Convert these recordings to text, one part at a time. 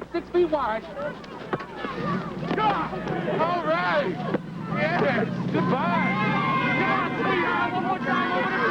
plate 6 feet wide. All right. Yes. Goodbye. Come on, sweetheart. One more time over the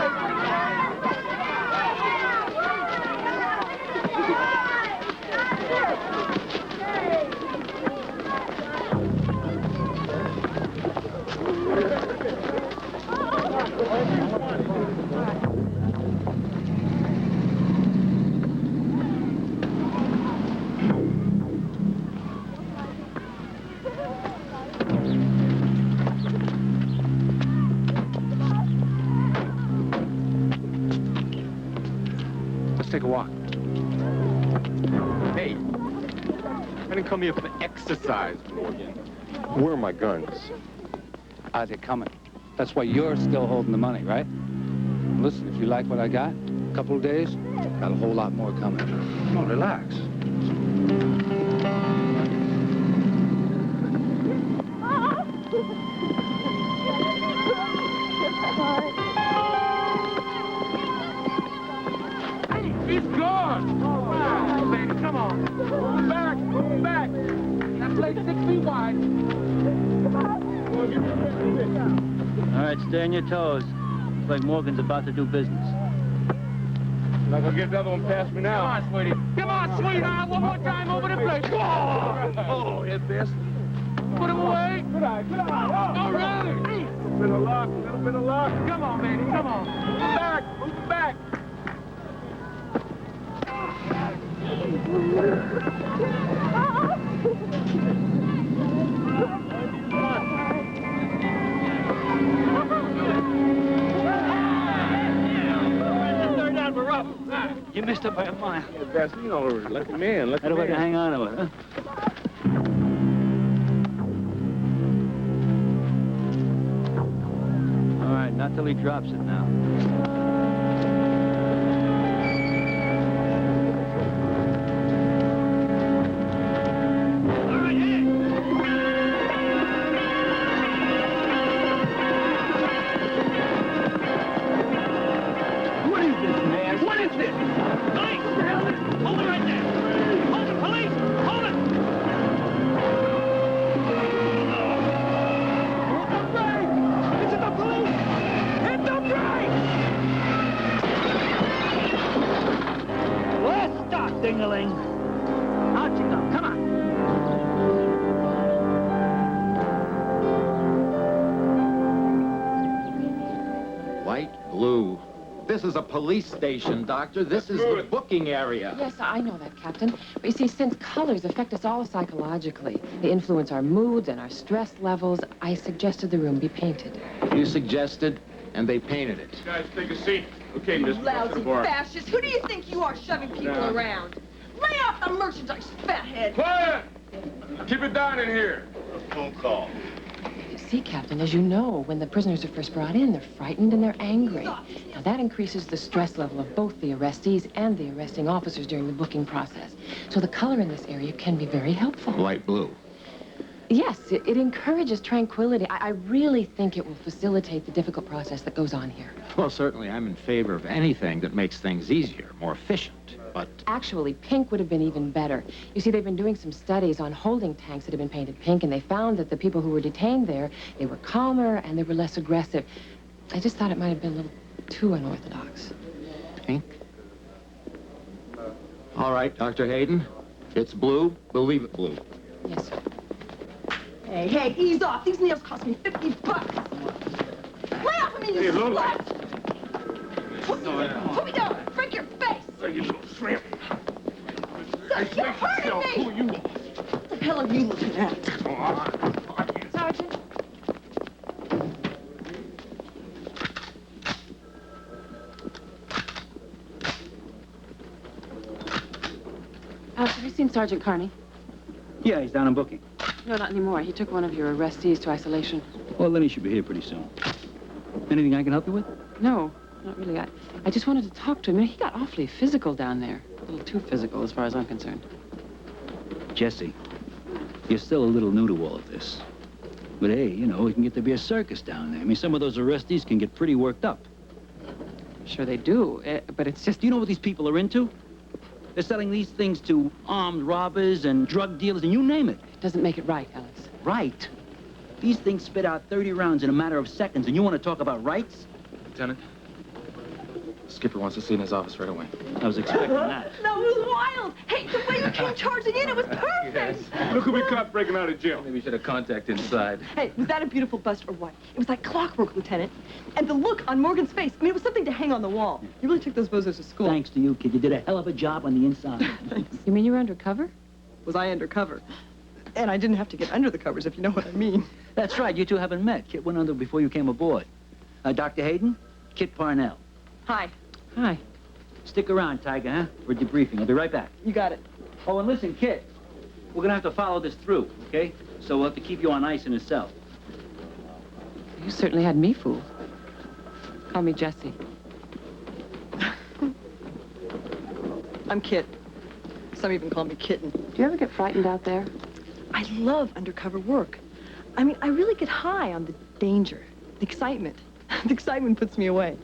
Take a walk. Hey, I didn't come here for exercise, Morgan. Where are my guns? They're coming. That's why you're still holding the money, right? Listen, if you like what I got, a couple of days, got a whole lot more coming. Come on, relax. He's gone! All right, baby, come on. Move back, move back. That plate 6 feet wide. All right, stay on your toes. Looks like Morgan's about to do business. Not gonna get another one past me now. Come on, sweetie. Come on, sweetheart. One more time over the plate. Oh, hit this. Put him away. Good eye, good eye. All right. Little bit of luck, little bit of luck. Come on, baby, come on. Move back, move back. You missed it by a mile. Yeah, that's, you know, lucky man, lucky Had a way to man. hang on to it, huh? All right, not till he drops it now. Ding-a-ling. Out you go. Come on. White, blue. This is a police station, Doctor. This is the booking area. Yes, I know that, Captain. But you see, since colors affect us all psychologically, they influence our moods and our stress levels, I suggested the room be painted. You suggested, and they painted it. Guys, take a seat. Okay, You Miss lousy fascist. Who do you think you are shoving people around? Lay off the merchandise, fathead. Quiet! Keep it down in here. Phone call. You see, Captain, as you know, when the prisoners are first brought in, they're frightened and they're angry. Now, that increases the stress level of both the arrestees and the arresting officers during the booking process. So the color in this area can be very helpful. Light blue. Yes, it encourages tranquility. I really think it will facilitate the difficult process that goes on here. Well, certainly I'm in favor of anything that makes things easier, more efficient, but... Actually, pink would have been even better. You see, they've been doing some studies on holding tanks that have been painted pink, and they found that the people who were detained there, they were calmer and they were less aggressive. I just thought it might have been a little too unorthodox. Pink? All right, Dr. Hayden. It's blue. We'll leave it blue. Yes, sir. Hey, hey, ease off. These nails cost me $50. Lay off of me, you slut! Put me down. Break your face. You little shrimp. You're hurting me. Who you? What the hell are you looking at? Sergeant? Have you seen Sergeant Carney? Yeah, he's down in booking. No, not anymore. He took one of your arrestees to isolation. Well, then he should be here pretty soon. Anything I can help you with? No, not really. I just wanted to talk to him. He got awfully physical down there. A little too physical, as far as I'm concerned. Jessie, you're still a little new to all of this. But hey, you know, it can get to be a circus down there. I mean, some of those arrestees can get pretty worked up. Sure they do, but it's just... Do you know what these people are into? They're selling these things to armed robbers and drug dealers and you name it. Doesn't make it right, Alex. Right. These things spit out 30 rounds in a matter of seconds, and you want to talk about rights? Lieutenant, Skipper wants to see in his office right away. I was expecting that. That was wild. Hey, the way you came charging in, it was perfect. Look who we caught breaking out of jail. Maybe we should have contacted inside. Hey, was that a beautiful bust or what? It was like clockwork, Lieutenant. And the look on Morgan's face, I mean, it was something to hang on the wall. You really took those bozos to school. Thanks to you, kid. You did a hell of a job on the inside. Thanks. You mean you were undercover? Was I undercover? And I didn't have to get under the covers, if you know what I mean. That's right. You two haven't met. Kit went under before you came aboard. Dr. Hayden, Kit Parnell. Hi. Hi. Stick around, Tiger, huh? For debriefing. I'll be right back. You got it. Oh, and listen, Kit. We're gonna have to follow this through, okay? So we'll have to keep you on ice in a cell. You certainly had me fooled. Call me Jessie. I'm Kit. Some even call me Kitten. Do you ever get frightened out there? I love undercover work. I mean, I really get high on the danger, the excitement. The excitement puts me away.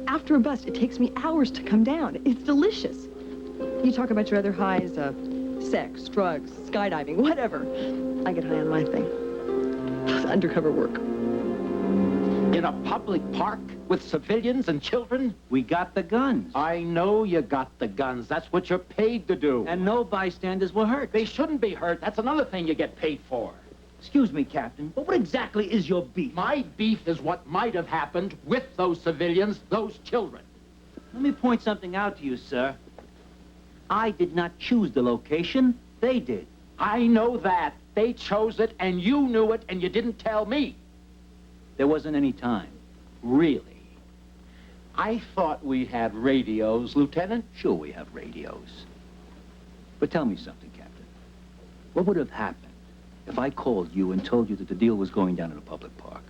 After a bust, it takes me hours to come down. It's delicious. You talk about your other highs, sex, drugs, skydiving, whatever. I get high on my thing. Undercover work. In a public park with civilians and children? We got the guns. I know you got the guns. That's what you're paid to do. And no bystanders were hurt. They shouldn't be hurt. That's another thing you get paid for. Excuse me, Captain, but what exactly is your beef? My beef is what might have happened with those civilians, those children. Let me point something out to you, sir. I did not choose the location. They did. I know that. They chose it, and you knew it, and you didn't tell me. There wasn't any time. Really. I thought we had radios, Lieutenant. Sure, we have radios. But tell me something, Captain. What would have happened if I called you and told you that the deal was going down in a public park?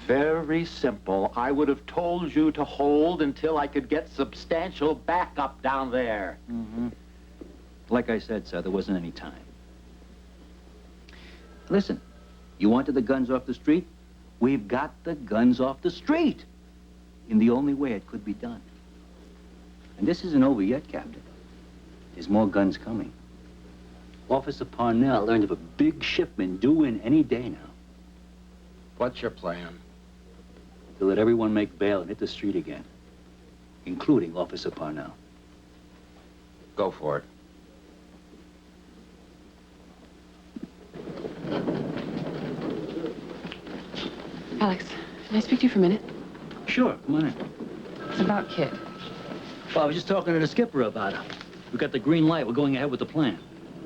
Very simple. I would have told you to hold until I could get substantial backup down there. Mm-hmm. Like I said, sir, there wasn't any time. Listen, you wanted the guns off the street? We've got the guns off the street in the only way it could be done. And this isn't over yet, Captain. There's more guns coming. Officer Parnell learned of a big shipment due in any day now. What's your plan? To let everyone make bail and hit the street again, including Officer Parnell. Go for it. Alex, can I speak to you for a minute? Sure, come on in. It's about Kit. Well, I was just talking to the skipper about her. We got the green light. We're going ahead with the plan.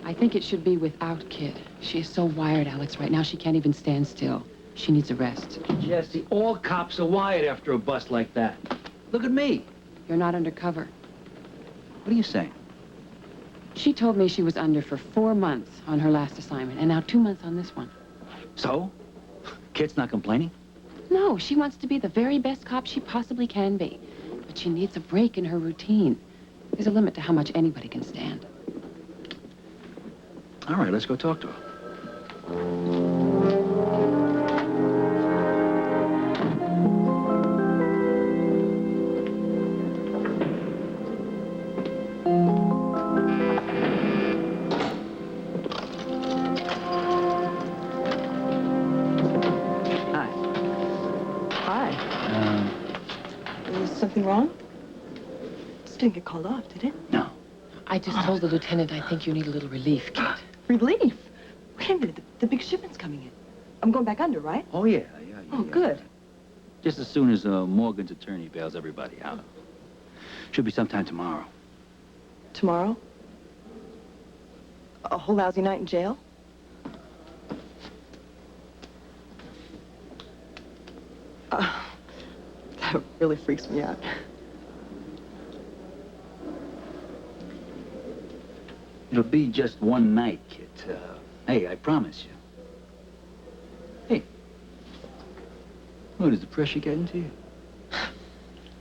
I think it should be without Kit. She is so wired, Alex. Right now, she can't even stand still. She needs a rest. Jessie, all cops are wired after a bust like that. Look at me. You're not undercover. What are you saying? She told me she was under for 4 months on her last assignment, and now 2 months on this one. So? Kit's not complaining? No, she wants to be the very best cop she possibly can be. But she needs a break in her routine. There's a limit to how much anybody can stand. All right, let's go talk to her. Something wrong? This didn't get called off, did it? No. I just told the lieutenant I think you need a little relief, Kit. Relief? Wait a minute, the big shipment's coming in. I'm going back under, right? Oh, yeah. Oh, good. Just as soon as Morgan's attorney bails everybody out. Should be sometime tomorrow. Tomorrow? A whole lousy night in jail? That really freaks me out. It'll be just one night, Kit. Hey, I promise you. Hey. What, is the pressure getting to you?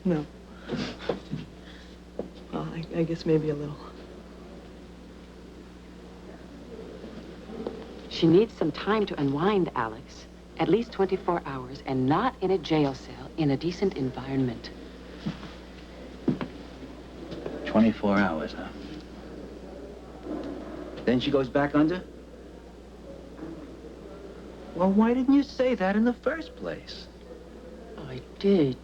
No. Well, I guess maybe a little. She needs some time to unwind, Alex. At least 24 hours, and not in a jail cell, in a decent environment. 24 hours, huh? Then she goes back under? Well, why didn't you say that in the first place? I did.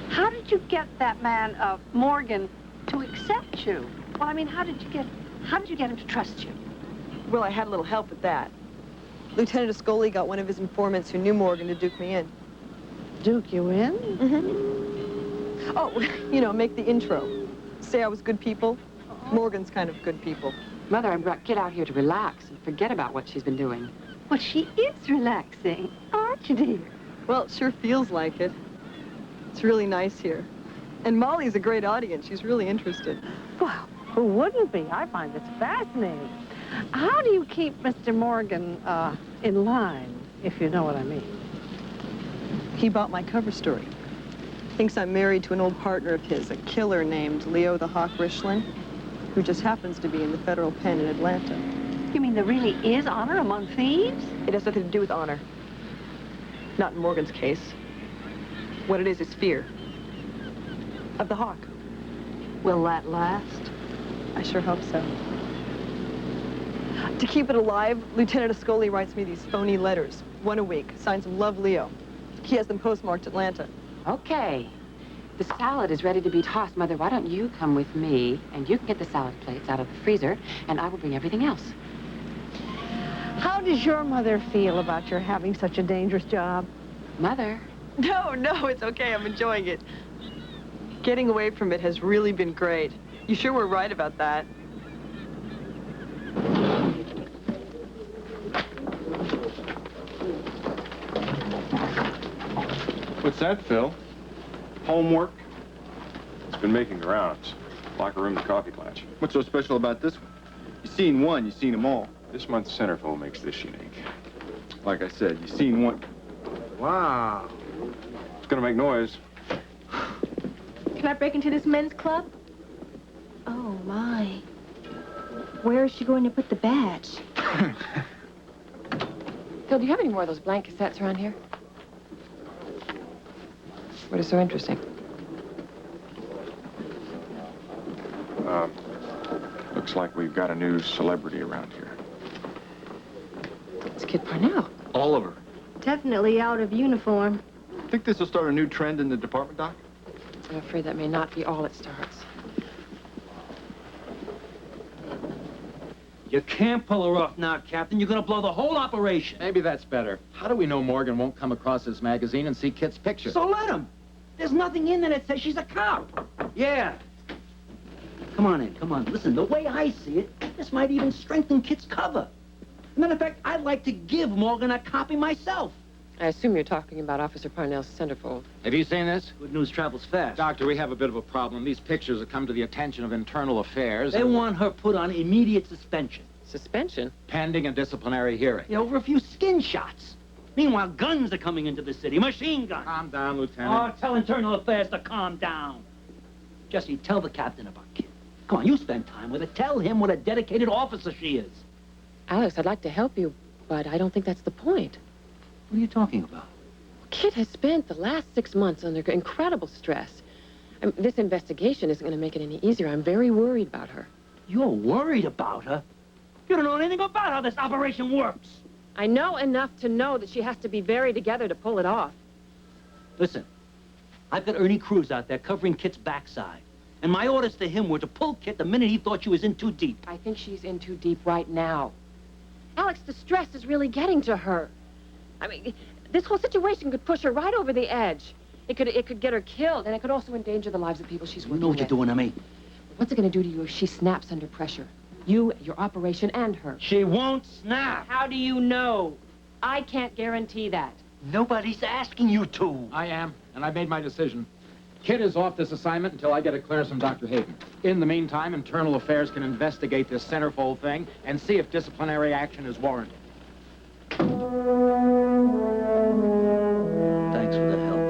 How did you get that man, Morgan, to accept you? Well, I mean, how did you get him to trust you? Well, I had a little help with that. Lieutenant Ascoli got one of his informants who knew Morgan to duke me in. Duke you in? Mm-hmm. Oh, you know, make the intro. Say I was good people. Morgan's kind of good people. Mother, I brought Kid out here to relax and forget about what she's been doing. Well, she is relaxing, aren't you, dear? Well, it sure feels like it. It's really nice here. And Molly's a great audience. She's really interested. Well, who wouldn't be? I find this fascinating. How do you keep Mr. Morgan in line, if you know what I mean? He bought my cover story. Thinks I'm married to an old partner of his, a killer named Leo the Hawk Richland, who just happens to be in the federal pen in Atlanta. You mean there really is honor among thieves? It has nothing to do with honor. Not in Morgan's case. What it is fear. Of the Hawk. Will that last? I sure hope so. To keep it alive, Lieutenant Ascoli writes me these phony letters, one a week, signs them Love Leo. He has them postmarked Atlanta. Okay. The salad is ready to be tossed. Mother, why don't you come with me, and you can get the salad plates out of the freezer, and I will bring everything else. How does your mother feel about your having such a dangerous job? Mother? No, it's okay. I'm enjoying it. Getting away from it has really been great. You sure were right about that. What's that, Phil? Homework? It's been making the rounds. Locker room to coffee clutch. What's so special about this one? You've seen one, you've seen them all. This month's centerfold makes this unique. Like I said, you've seen one. Wow. It's gonna make noise. Can I break into this men's club? Oh, my. Where is she going to put the badge? Phil, do you have any more of those blank cassettes around here? What is so interesting? Looks like we've got a new celebrity around here. It's Kid Parnell. Oliver. Definitely out of uniform. Think this will start a new trend in the department, Doc? I'm afraid that may not be all it starts. You can't pull her off now, Captain. You're gonna blow the whole operation. Maybe that's better. How do we know Morgan won't come across this magazine and see Kit's picture? So let him. There's nothing in there that says she's a cop. Yeah. Come on in, come on. Listen, the way I see it, this might even strengthen Kit's cover. As a matter of fact, I'd like to give Morgan a copy myself. I assume you're talking about Officer Parnell's centerfold. Have you seen this? Good news travels fast. Doctor, we have a bit of a problem. These pictures have come to the attention of Internal Affairs. They want her put on immediate suspension. Suspension? Pending a disciplinary hearing. Yeah, over a few skin shots. Meanwhile, guns are coming into the city, machine guns. Calm down, Lieutenant. Oh, tell Internal Affairs to calm down. Jesse, tell the captain about Kit. Come on, you spend time with her. Tell him what a dedicated officer she is. Alex, I'd like to help you, but I don't think that's the point. What are you talking about? Kit has spent the last 6 months under incredible stress. This investigation isn't going to make it any easier. I'm very worried about her. You're worried about her? You don't know anything about how this operation works. I know enough to know that she has to be very together to pull it off. Listen, I've got Ernie Cruz out there covering Kit's backside. And my orders to him were to pull Kit the minute he thought she was in too deep. I think she's in too deep right now. Alex, the stress is really getting to her. I mean, this whole situation could push her right over the edge. It could get her killed, and it could also endanger the lives of people she's working with. You know what you're doing to me. What's it going to do to you if she snaps under pressure? You, your operation, and her. She won't snap. How do you know? I can't guarantee that. Nobody's asking you to. I am, and I've made my decision. Kit is off this assignment until I get a clearance from Dr. Hayden. In the meantime, Internal Affairs can investigate this centerfold thing and see if disciplinary action is warranted. Thanks for the help.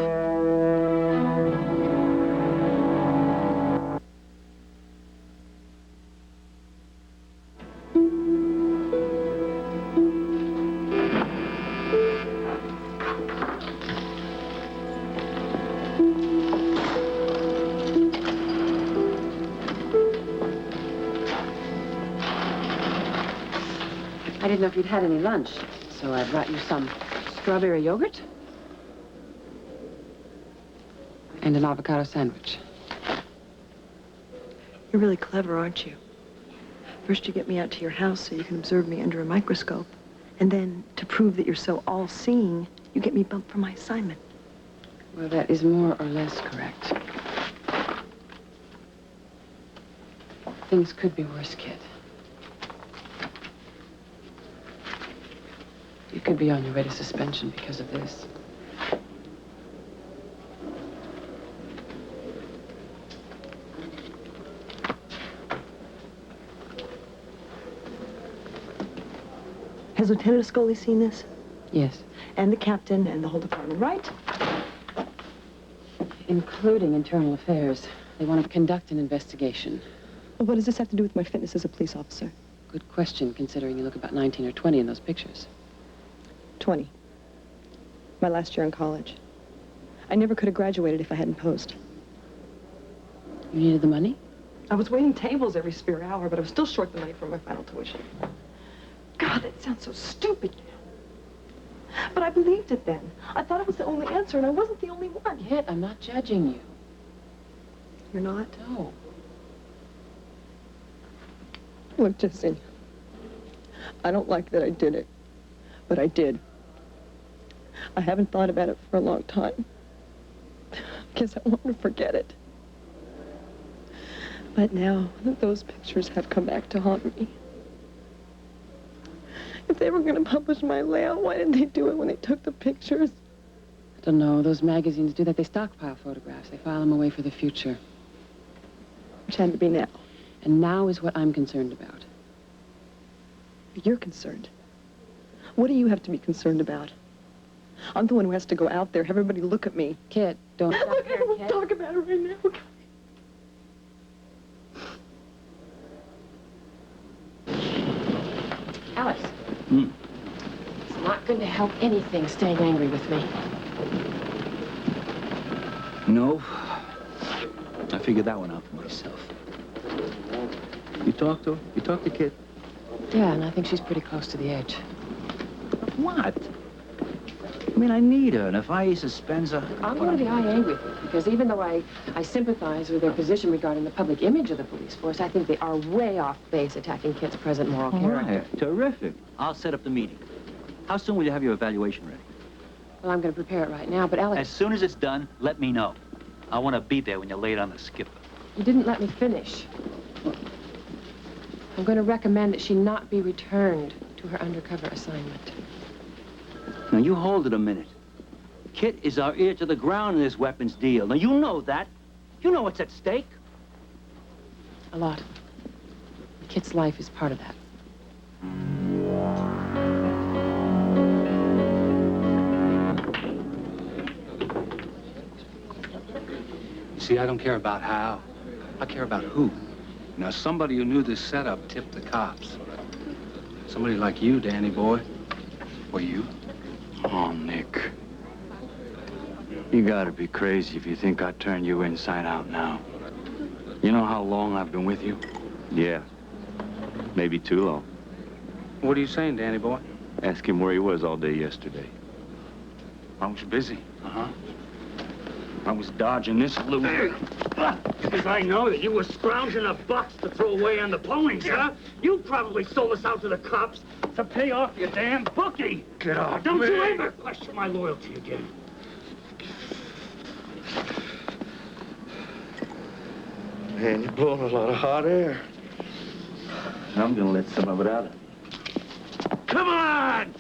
didn't know if you'd had any lunch, so I brought you some strawberry yogurt and an avocado sandwich. You're really clever, aren't you? First you get me out to your house so you can observe me under a microscope. And then, to prove that you're so all-seeing, you get me bumped for my assignment. Well, that is more or less correct. Things could be worse, kid. You could be on your way to suspension because of this. Has Lieutenant Scully seen this? Yes. And the captain and the whole department, right? Including internal affairs. They want to conduct an investigation. Well, what does this have to do with my fitness as a police officer? Good question, considering you look about 19 or 20 in those pictures. 20. My last year in college. I never could have graduated if I hadn't posed. You needed the money? I was waiting tables every spare hour, but I was still short the money for my final tuition. God, that sounds so stupid now. But I believed it then. I thought it was the only answer, and I wasn't the only one. Kit, I'm not judging you. You're not? No. Look, Jessie, I don't like that I did it, but I did. I haven't thought about it for a long time. Guess I want to forget it. But now that those pictures have come back to haunt me, if they were going to publish my layout, why didn't they do it when they took the pictures? I don't know. Those magazines do that. They stockpile photographs. They file them away for the future. Which had to be now. And now is what I'm concerned about. You're concerned. What do you have to be concerned about? I'm the one who has to go out there, have everybody look at me. Kit, don't stop Look, there, I won't Kit. talk about it right now. Okay. Alice. It's not going to help anything staying angry with me. No. I figured that one out for myself. You talked to her? You talked to Kit? Yeah, and I think she's pretty close to the edge. What? I mean, I need her, and if I suspends her... I'm going to be angry with her, because even though I sympathize with their position regarding the public image of the police force, I think they are way off base attacking Kit's present moral character. Right. Terrific. I'll set up the meeting. How soon will you have your evaluation ready? Well, I'm going to prepare it right now, but Alex... As soon as it's done, let me know. I want to be there when you lay it on the skipper. You didn't let me finish. I'm going to recommend that she not be returned to her undercover assignment. Now, you hold it a minute. Kit is our ear to the ground in this weapons deal. Now, you know that. You know what's at stake. A lot. Kit's life is part of that. You see, I don't care about how. I care about who. Now, somebody who knew this setup tipped the cops. Somebody like you, Danny boy. Or you. Oh, Nick. You gotta be crazy if you think I'd turn you inside out now. You know how long I've been with you? Yeah. Maybe too long. What are you saying, Danny boy? Ask him where he was all day yesterday. I was busy. I was dodging this loser. Because I know that you were scrounging a bucks to throw away on the ponies, huh? You probably sold us out to the cops to pay off your damn bookie. Get off Don't me. you ever question my loyalty again. Man, you're blowing a lot of hot air. I'm gonna let some of it out. Come on!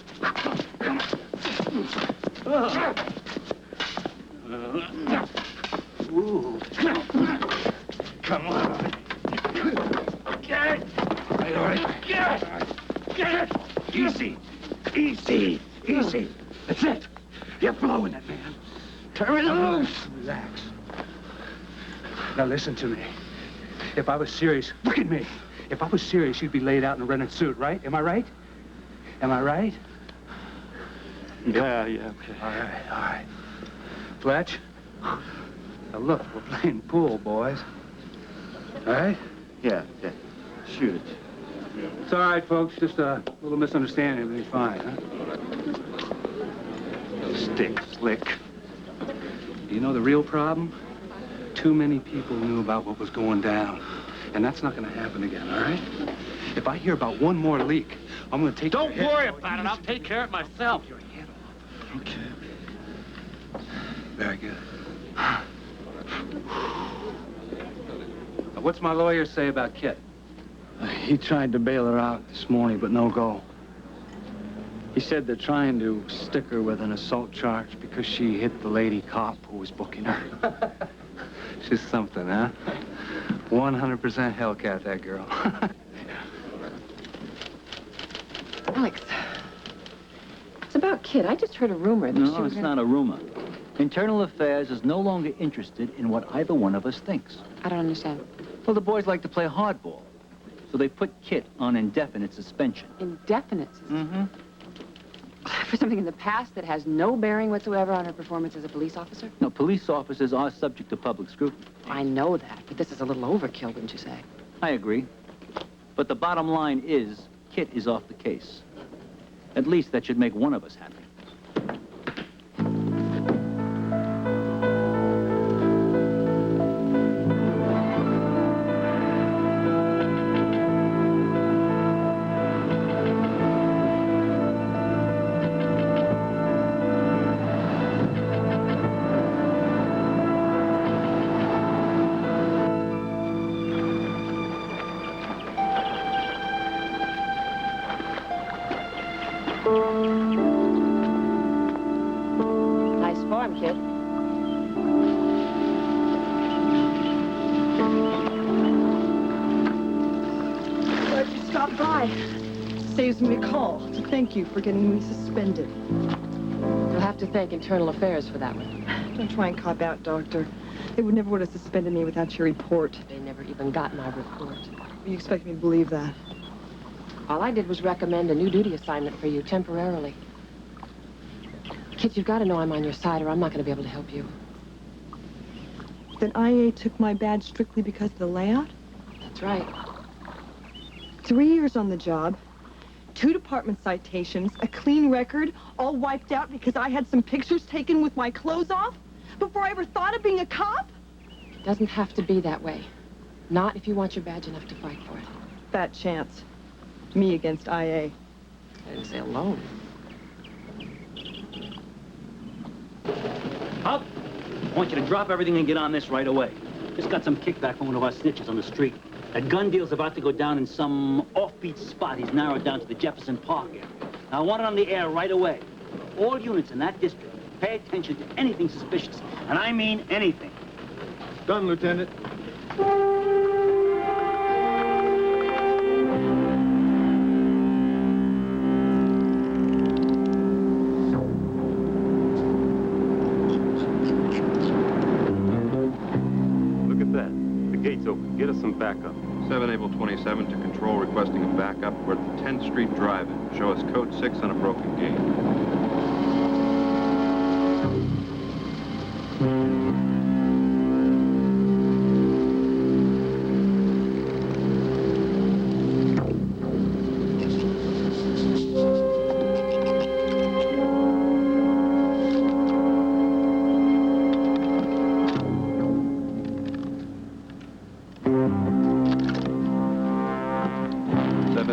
Ooh. Come on. Get it! All right. Get it! Get it! Easy! Easy! Easy! That's it! You're blowing it, man. Turn it loose! Relax. Now listen to me. If I was serious, look at me. If I was serious, you'd be laid out in a rented suit, right? Am I right? Am I right? Yeah, okay. All right. Fletch? Now look, we're playing pool, boys. All right? Yeah. Shoot it. It's all right, folks. Just a little misunderstanding. Everything's fine, huh? Stick slick. You know the real problem? Too many people knew about what was going down. And that's not going to happen again, all right? If I hear about one more leak, I'm going to take Don't worry about it. I'll take care of it myself. Okay. Very good. What's my lawyer say about Kit? He tried to bail her out this morning, but no go. He said they're trying to stick her with an assault charge because she hit the lady cop who was booking her. She's something, huh? 100% Hellcat, that girl. Alex, it's about Kit. I just heard a rumor that she No, was it's not a rumor. Internal Affairs is no longer interested in what either one of us thinks. I don't understand. Well, the boys like to play hardball. So they put Kit on indefinite suspension. Indefinite suspension? Mm-hmm. For something in the past that has no bearing whatsoever on her performance as a police officer? No, police officers are subject to public scrutiny. I know that, but this is a little overkill, wouldn't you say? I agree. But the bottom line is, Kit is off the case. At least that should make one of us happy. Nice form, Kit. Glad you stopped by. Saves me a call to thank you for getting me suspended. You'll have to thank Internal Affairs for that one. Don't try and cop out, Doctor. They would never would have suspended me without your report. They never even got my report. You expect me to believe that? All I did was recommend a new duty assignment for you temporarily. Kit, you've got to know I'm on your side or I'm not going to be able to help you. Then IA took my badge strictly because of the layout? That's right. 3 years on the job, 2 department citations, a clean record, all wiped out because I had some pictures taken with my clothes off before I ever thought of being a cop? It doesn't have to be that way. Not if you want your badge enough to fight for it. Fat chance. Me against IA. I didn't say alone. Up! I want you to drop everything and get on this right away. Just got some kickback from one of our snitches on the street. That gun deal's about to go down in some offbeat spot. He's narrowed down to the Jefferson Park area. Now, I want it on the air right away. All units in that district, pay attention to anything suspicious. And I mean anything. Done, Lieutenant. Gates open. Get us some backup. 7 Able 27 to control, requesting a backup. We're at the 10th Street Drive-In. Show us code 6 on a broken gate.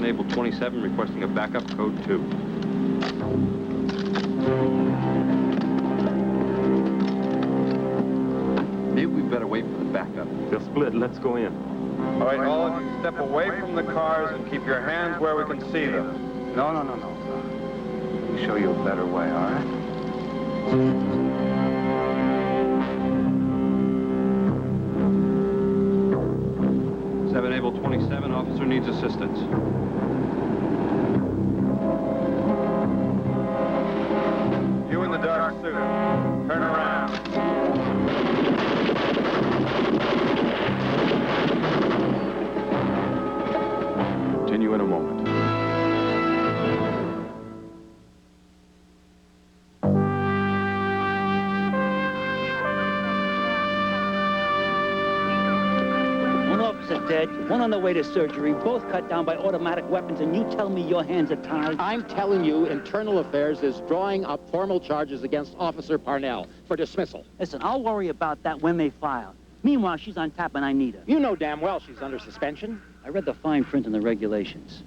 Able 27 requesting a backup, code 2. Maybe we better wait for the backup. They'll split. Let's go in. All right, all of you step away from the cars and keep your hands where we can see them. No. Let me show you a better way, all right? 7 Able 27, officer needs assistance. You in the dark suit, turn around. Continue in a moment. cops are dead, one on the way to surgery, both cut down by automatic weapons, and you tell me your hands are tied? I'm telling you, Internal Affairs is drawing up formal charges against Officer Parnell for dismissal. Listen, I'll worry about that when they file. Meanwhile, she's on tap and I need her. You know damn well she's under suspension. I read the fine print in the regulations.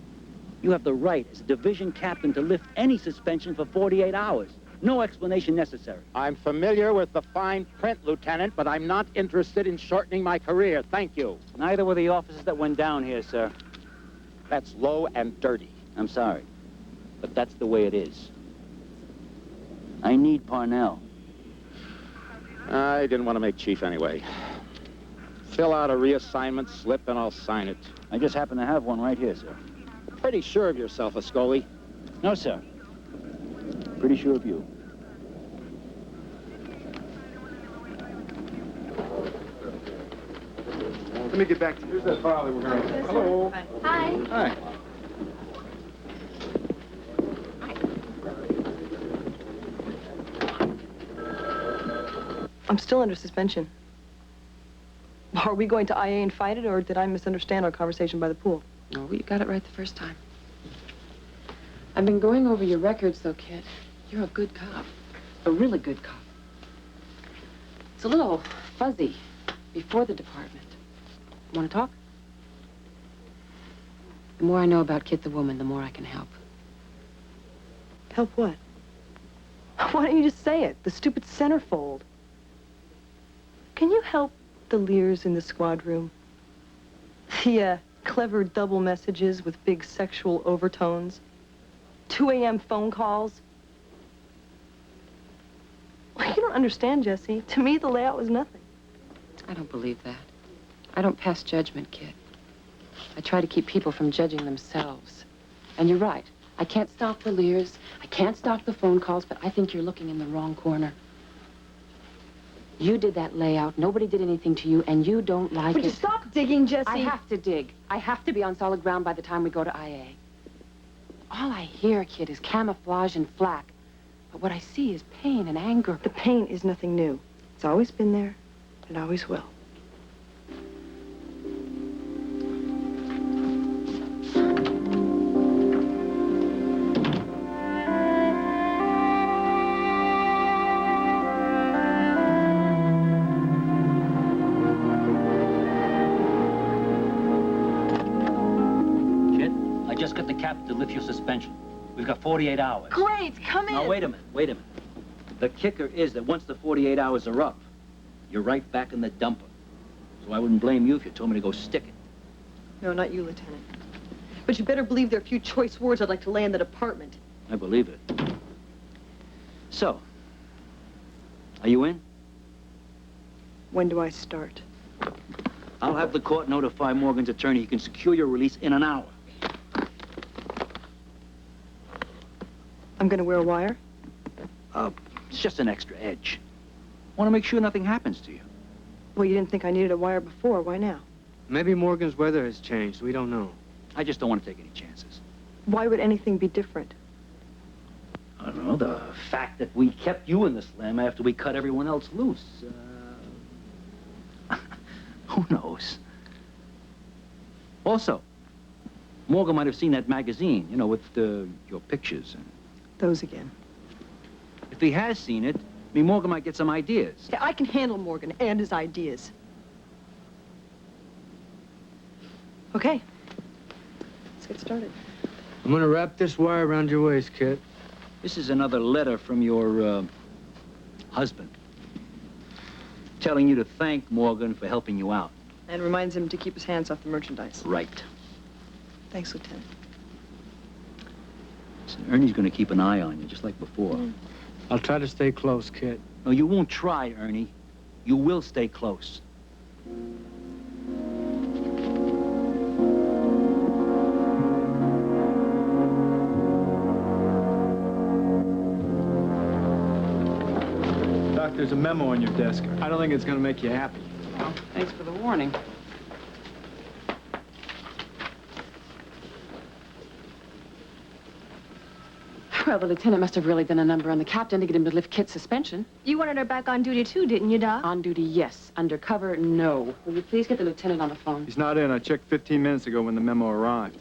You have the right as a division captain to lift any suspension for 48 hours. No explanation necessary. I'm familiar with the fine print, Lieutenant, but I'm not interested in shortening my career. Thank you. Neither were the officers that went down here, sir. That's low and dirty. I'm sorry, but that's the way it is. I need Parnell. I didn't want to make chief anyway. Fill out a reassignment slip and I'll sign it. I just happen to have one right here, sir. Pretty sure of yourself, Ascoli. No, sir. Pretty sure of you. Let me get back to you. Here's that file that we're going to... Hello. Hi. Hi. I'm still under suspension. Are we going to IA and fight it, or did I misunderstand our conversation by the pool? No, you got it right the first time. I've been going over your records, though, kid. You're a good cop. A really good cop. It's a little fuzzy before the department. Want to talk? The more I know about Kit the woman, the more I can help. Help what? Why don't you just say it? The stupid centerfold. Can you help the Lears in the squad room? The clever double messages with big sexual overtones. 2 a.m. phone calls. Well, you don't understand, Jessie. To me, the layout was nothing. I don't believe that. I don't pass judgment, kid. I try to keep people from judging themselves. And you're right. I can't stop the Lears. I can't stop the phone calls, but I think you're looking in the wrong corner. You did that layout. Nobody did anything to you, and you don't like it. Would you stop digging, Jessie? I have to dig. I have to be on solid ground by the time we go to IA. All I hear, kid, is camouflage and flack. But what I see is pain and anger. The pain is nothing new. It's always been there, and always will. To lift your suspension. We've got 48 hours. Great, come in. Now, wait a minute. The kicker is that once the 48 hours are up, you're right back in the dumper. So I wouldn't blame you if you told me to go stick it. No, not you, Lieutenant. But you better believe there are a few choice words I'd like to lay in the department. I believe it. So, are you in? When do I start? I'll have the court notify Morgan's attorney he can secure your release in an hour. I'm gonna wear a wire? It's just an extra edge. Want to make sure nothing happens to you. Well, you didn't think I needed a wire before. Why now? Maybe Morgan's weather has changed. We don't know. I just don't want to take any chances. Why would anything be different? I don't know, the fact that we kept you in the slam after we cut everyone else loose. Who knows? Also, Morgan might have seen that magazine, you know, with your pictures. Those again. If he has seen it, I mean, Morgan might get some ideas. Yeah, I can handle Morgan and his ideas. Okay. Let's get started. I'm gonna wrap this wire around your waist, kid. This is another letter from your, husband. Telling you to thank Morgan for helping you out. And reminds him to keep his hands off the merchandise. Right. Thanks, Lieutenant. So Ernie's gonna keep an eye on you, just like before. I'll try to stay close, kid. No, you won't try, Ernie. You will stay close. Doc, there's a memo on your desk. I don't think it's gonna make you happy. Well, thanks for the warning. Well, the lieutenant must have really done a number on the captain to get him to lift Kit's suspension. You wanted her back on duty too, didn't you, Doc? On duty, yes. Undercover, no. Will you please get the lieutenant on the phone? He's not in. I checked 15 minutes ago when the memo arrived.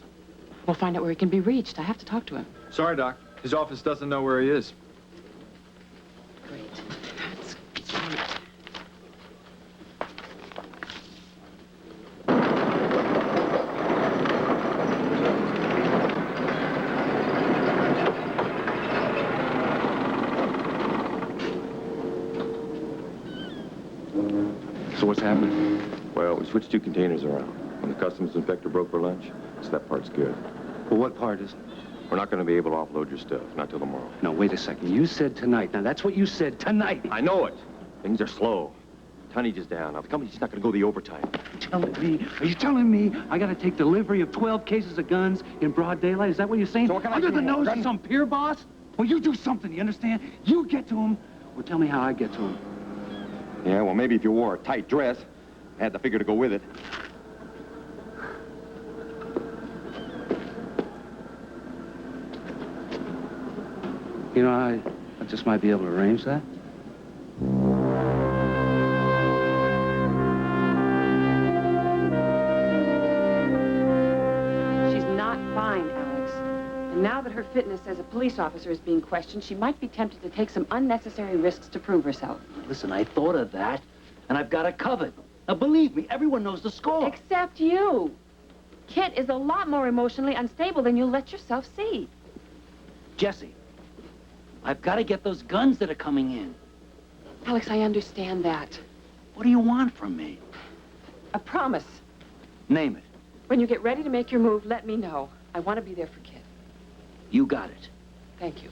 We'll find out where he can be reached. I have to talk to him. Sorry, Doc. His office doesn't know where he is. Great. That's great. So what's happening? Well, we switched 2 containers around. When the customs inspector broke for lunch, so that part's good. Well, what part is it? We're not going to be able to offload your stuff, not till tomorrow. No, wait a second. You said tonight. Now, that's what you said, tonight. I know it. Things are slow. Tonnage is down. Now, the company's not going to go the overtime. Are you telling me I got to take delivery of 12 cases of guns in broad daylight? Is that what you're saying? So what can I Under do the more? nose of Gun? some peer boss? Well, you do something, you understand? You get to him. Well, tell me how I get to him. Yeah, well, maybe if you wore a tight dress, had the figure to go with it. You know, I just might be able to arrange that. She's not fine, Alex. And now that her fitness as a police officer is being questioned, she might be tempted to take some unnecessary risks to prove herself. Listen, I thought of that, and I've got it covered. Now, believe me, everyone knows the score. Except you. Kit is a lot more emotionally unstable than you'll let yourself see. Jessie, I've got to get those guns that are coming in. Alex, I understand that. What do you want from me? A promise. Name it. When you get ready to make your move, let me know. I want to be there for Kit. You got it. Thank you.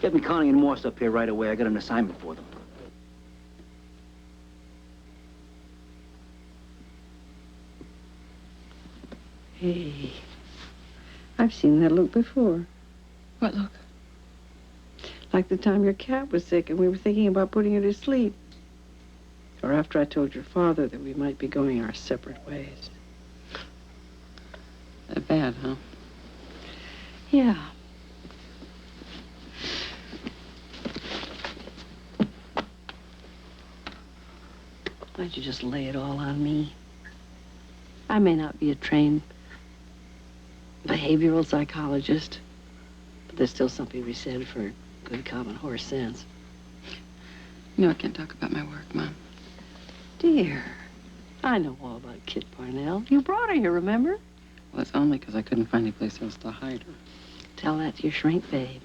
Get me Connie and Morse up here right away. I got an assignment for them. Hey, I've seen that look before. What look? Like the time your cat was sick and we were thinking about putting her to sleep. Or after I told your father that we might be going our separate ways. That bad, huh? Yeah. Why'd you just lay it all on me? I may not be a trained behavioral psychologist, but there's still something to be said for good common horse sense. You know I can't talk about my work, Mom. Dear, I know all about Kit Parnell. You brought her here, remember? Well, it's only because I couldn't find any place else to hide her. Tell that to your shrink, babe.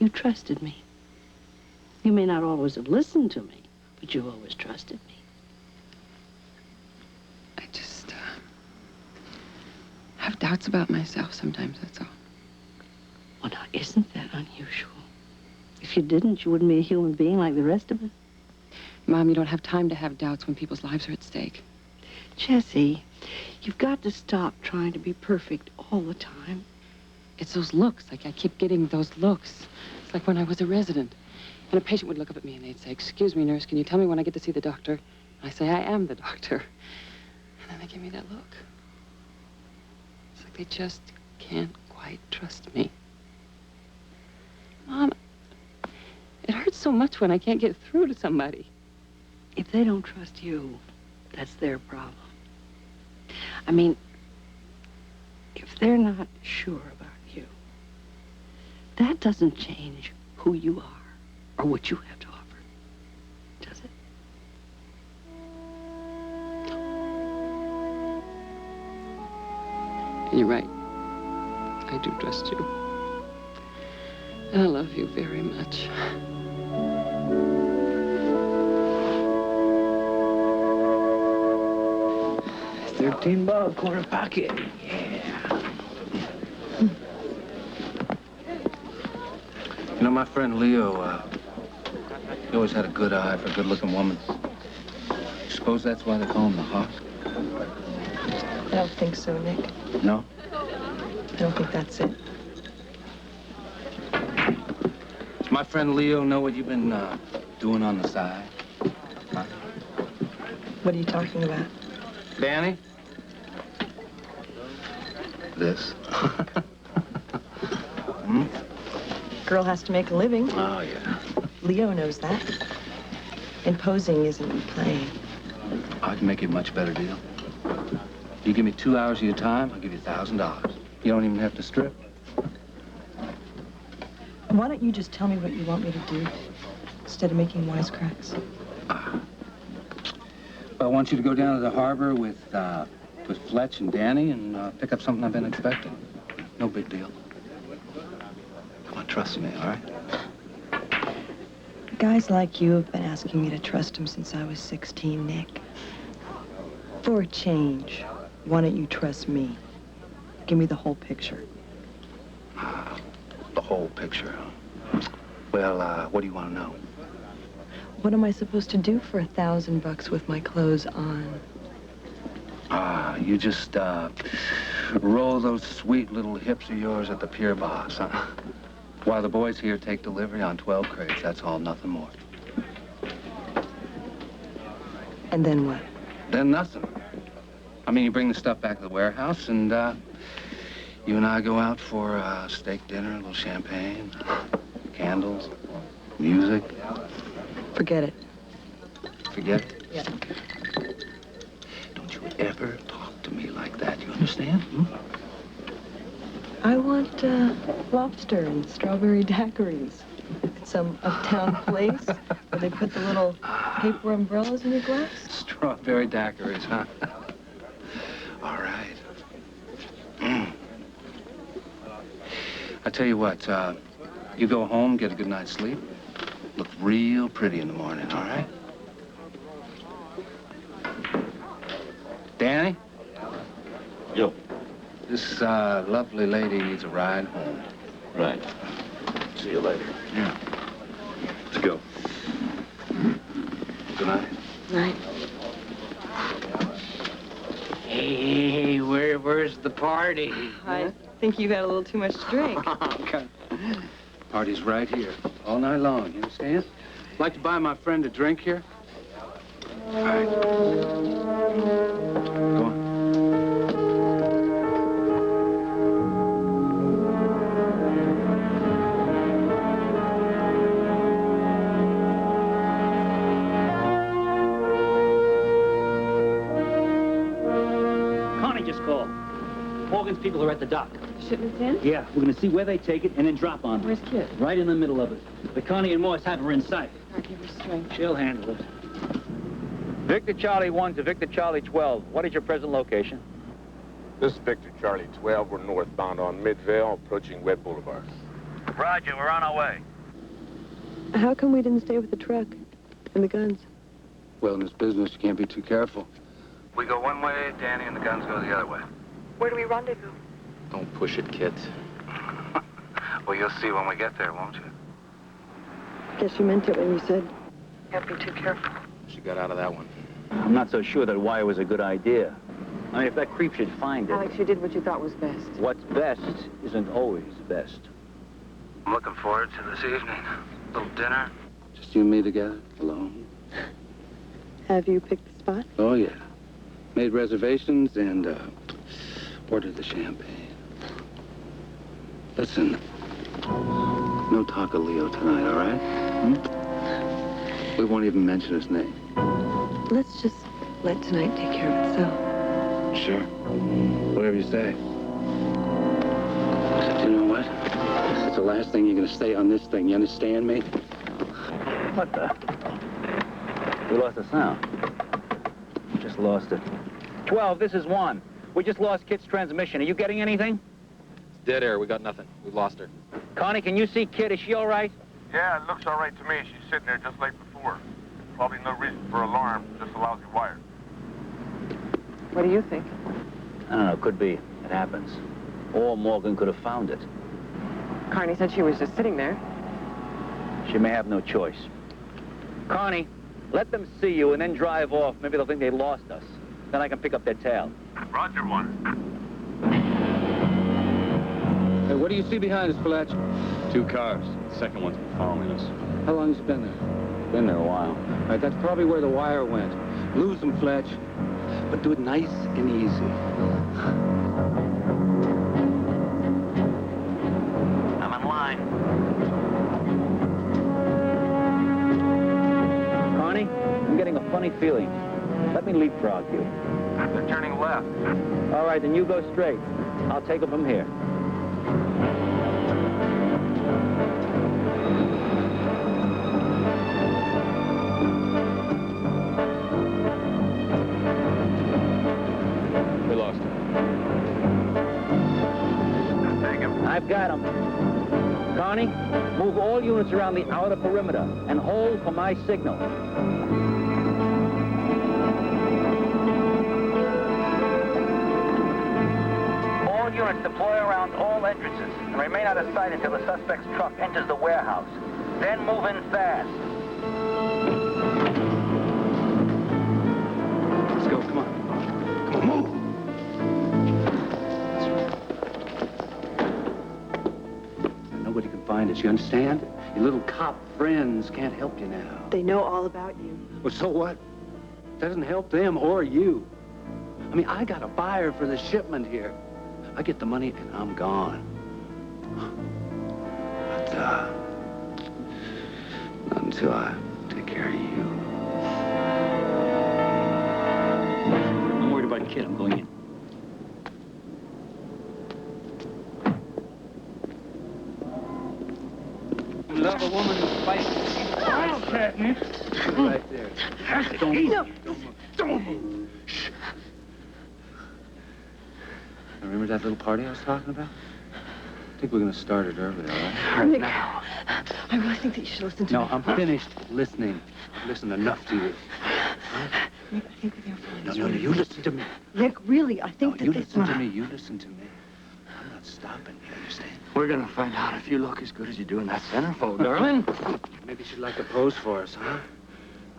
You trusted me. You may not always have listened to me, but you always trusted me. I just, have doubts about myself sometimes, that's all. Well, now, isn't that unusual? If you didn't, you wouldn't be a human being like the rest of us. Mom, you don't have time to have doubts when people's lives are at stake. Jessie, you've got to stop trying to be perfect all the time. It's those looks. Like, I keep getting those looks. It's like when I was a resident. And a patient would look up at me and they'd say, "Excuse me, nurse, can you tell me when I get to see the doctor?" And I say, "I am the doctor." And then they give me that look. It's like they just can't quite trust me. Mom, it hurts so much when I can't get through to somebody. If they don't trust you, that's their problem. I mean, if they're not sure about you, that doesn't change who you are or what you have to offer, does it? And you're right. I do trust you. And I love you very much. $13 quarter pocket. Yeah. You know, my friend Leo, he always had a good eye for a good-looking woman. Suppose that's why they call him the Hawk? I don't think so, Nick. No? I don't think that's it. Does my friend Leo know what you've been doing on the side? Huh? What are you talking about? Danny? This. Girl has to make a living. Oh, yeah. Leo knows that. And posing isn't playing. I can make you a much better deal. You give me 2 hours of your time, I'll give you $1,000. You don't even have to strip. Why don't you just tell me what you want me to do instead of making wisecracks? I want you to go down to the harbor with Fletch and Danny and pick up something I've been expecting. No big deal. Come on, trust me, all right? Guys like you have been asking me to trust him since I was 16, Nick. For a change, why don't you trust me? Give me the whole picture. The whole picture. Well, what do you want to know? What am I supposed to do for $1,000 with my clothes on? You just, roll those sweet little hips of yours at the pier box, huh? While the boys here take delivery on 12 crates, that's all, nothing more. And then what? Then nothing. I mean, you bring the stuff back to the warehouse, and, you and I go out for a steak dinner, a little champagne, candles, music. Forget it. Forget it? Yeah. Don't you ever talk to me like that, you understand? Hmm? I want lobster and strawberry daiquiris at some uptown place where they put the little paper umbrellas in your glass. Strawberry daiquiris, huh? All right. I tell you what, you go home, get a good night's sleep, look real pretty in the morning, all right? Danny? Yo. This lovely lady needs a ride home. Right. See you later. Yeah. Let's go. Good night. Night. Hey, where's the party? I think you've had a little too much to drink. Okay. Party's right here, all night long, you understand? Like to buy my friend a drink here? All right. Go on. Morgan's people are at the dock. Shipment's in? Yeah, we're gonna see where they take it and then drop on them. Where's Kid? Right in the middle of it. But Connie and Morse have her in sight. I'll give her strength. She'll handle it. Victor Charlie 1 to Victor Charlie 12. What is your present location? This is Victor Charlie 12. We're northbound on Midvale, approaching Webb Boulevard. Roger, we're on our way. How come we didn't stay with the truck and the guns? Well, in this business, you can't be too careful. We go one way, Danny and the guns go the other way. Where do we rendezvous? Don't push it, kid. Well, you'll see when we get there, won't you? Guess you meant it when you said, can't be too careful. She got out of that one. I'm not so sure that wire was a good idea. I mean, if that creep should find it... Alex, you did what you thought was best. What's best isn't always best. I'm looking forward to this evening. A little dinner. Just you and me together, alone. Have you picked the spot? Oh, yeah. Made reservations and, ordered the champagne. Listen, no talk of Leo tonight, all right? Hmm? We won't even mention his name. Let's just let tonight take care of itself. Sure. Whatever you say. Except you know what? It's the last thing you're gonna say on this thing, you understand me? What the? We lost the sound. Just lost it. 12, this is 1. We just lost Kit's transmission. Are you getting anything? It's dead air. We got nothing. We lost her. Connie, can you see Kit? Is she all right? Yeah, it looks all right to me. She's sitting there just like before. Probably no reason for alarm, just a lousy wire. What do you think? I don't know, could be. It happens. Or Morgan could have found it. Carney said she was just sitting there. She may have no choice. Connie, let them see you and then drive off. Maybe they'll think they lost us. Then I can pick up their tail. Roger 1. Hey, what do you see behind us, Fletch? 2 cars. The second one's been following us. How long has it been there? Been there a while. All right, that's probably where the wire went. Lose them, Fletch. But do it nice and easy. time. Connie, I'm getting a funny feeling. Let me leapfrog you. They're turning left. All right, then you go straight. I'll take it from here. We lost him. Take him. I've got him. Connie, move all units around the outer perimeter and hold for my signal. All units deploy around all entrances and remain out of sight until the suspect's truck enters the warehouse. Then move in fast. Let's go, come on. Come on, move. Nobody can find us, you understand? Your little cop friends can't help you now. They know all about you. Well, so what? Doesn't help them or you. I mean, I got a buyer for the shipment here. I get the money and I'm gone. But, not until I take care of you. I'm worried about Kid. I'm going in. You love a woman who fights. Catnip. Right there. Don't move. Don't move. Remember that little party I was talking about? I think we're gonna start it early, all right? Nick, I really think that you should listen to me. No, I'm finished listening. I've listened enough to you. Nick, I think that you're fine. No, you listen to me. Nick, really, I think that you this listen to me. You listen to me. I'm not stopping. You understand? We're gonna find out if you look as good as you do in that centerfold, darling. Maybe she'd like to pose for us, huh?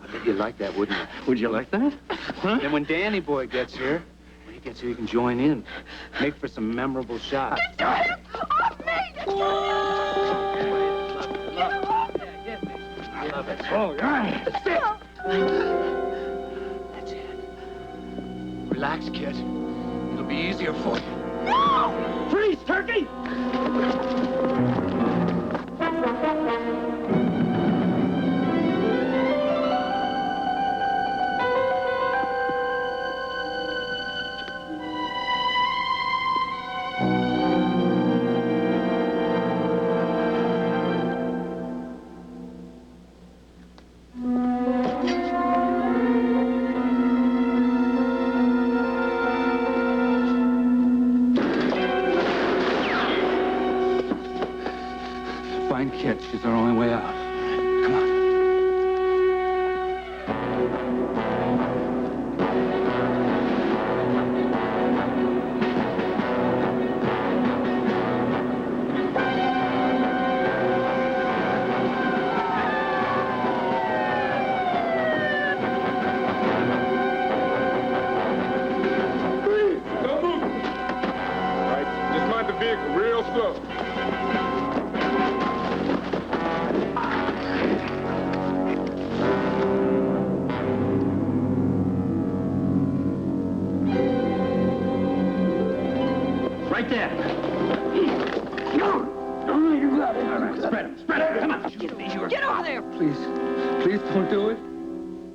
I bet you'd like that, wouldn't you? Would you like that? Huh? Then when Danny Boy gets here, you can join in. Make for some memorable shots. Get your hands off me! I love it. All right. That's it. Relax, kid. It'll be easier for you. No! Freeze, turkey! Find Kit. She's our only way out. Come on. Please, don't move. All right, just mind the vehicle real slow. Right there. No, you got it. All right, spread him. Come on. Get over there! Please don't do it.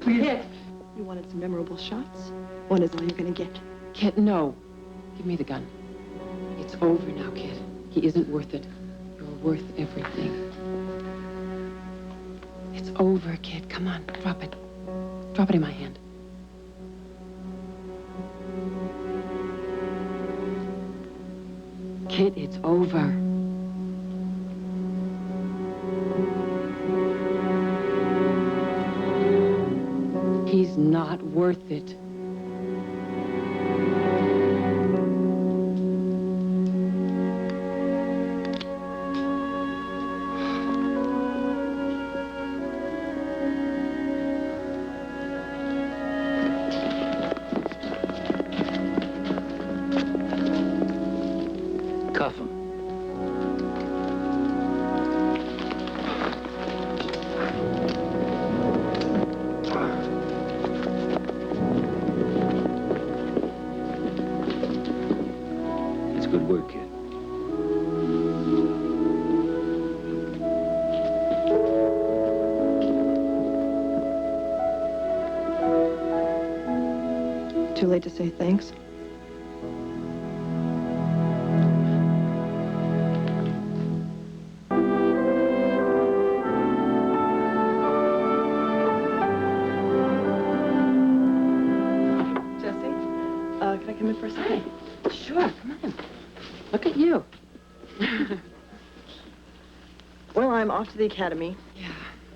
Please. Kit, you wanted some memorable shots? One is all you're gonna get. Kit, no. Give me the gun. It's over now, Kit. He isn't worth it. You're worth everything. It's over, Kit. Come on, drop it. Drop it in my hand. Kit, it's over. He's not worth it. Cuff him. It's good work, kid. too late to say thanks? Jessie, can I come in for a second? Sure, come on. Look at you. Well, I'm off to the academy. Yeah,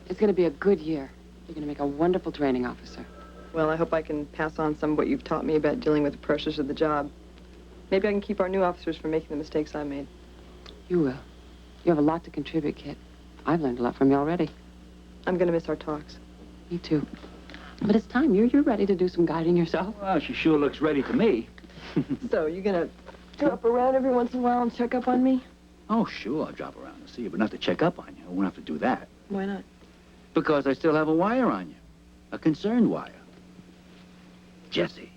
it's going to be a good year. You're going to make a wonderful training officer. Well, I hope I can pass on some of what you've taught me about dealing with the pressures of the job. Maybe I can keep our new officers from making the mistakes I made. You will. You have a lot to contribute, kid. I've learned a lot from you already. I'm going to miss our talks. Me too. But it's time. You're ready to do some guiding yourself. Well, she sure looks ready to me. So, you going to drop around every once in a while and check up on me? Oh, sure, I'll drop around to see you, but not to check up on you. I won't have to do that. Why not? Because I still have a wire on you. A concerned wire. Jessie.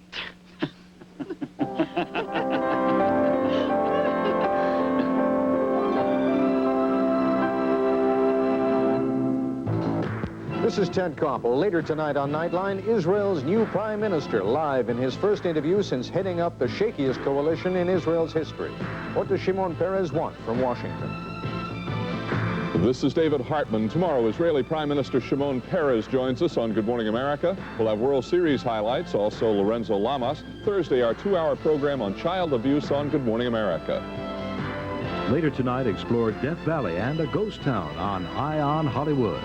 This is Ted Koppel. Later tonight on Nightline, Israel's new prime minister live in his first interview since heading up the shakiest coalition in Israel's history. What does Shimon Peres want from Washington? This is David Hartman. Tomorrow, Israeli Prime Minister Shimon Peres joins us on Good Morning America. We'll have World Series highlights, also Lorenzo Lamas. Thursday, our 2-hour program on child abuse on Good Morning America. Later tonight, explore Death Valley and a ghost town on Eye on Hollywood.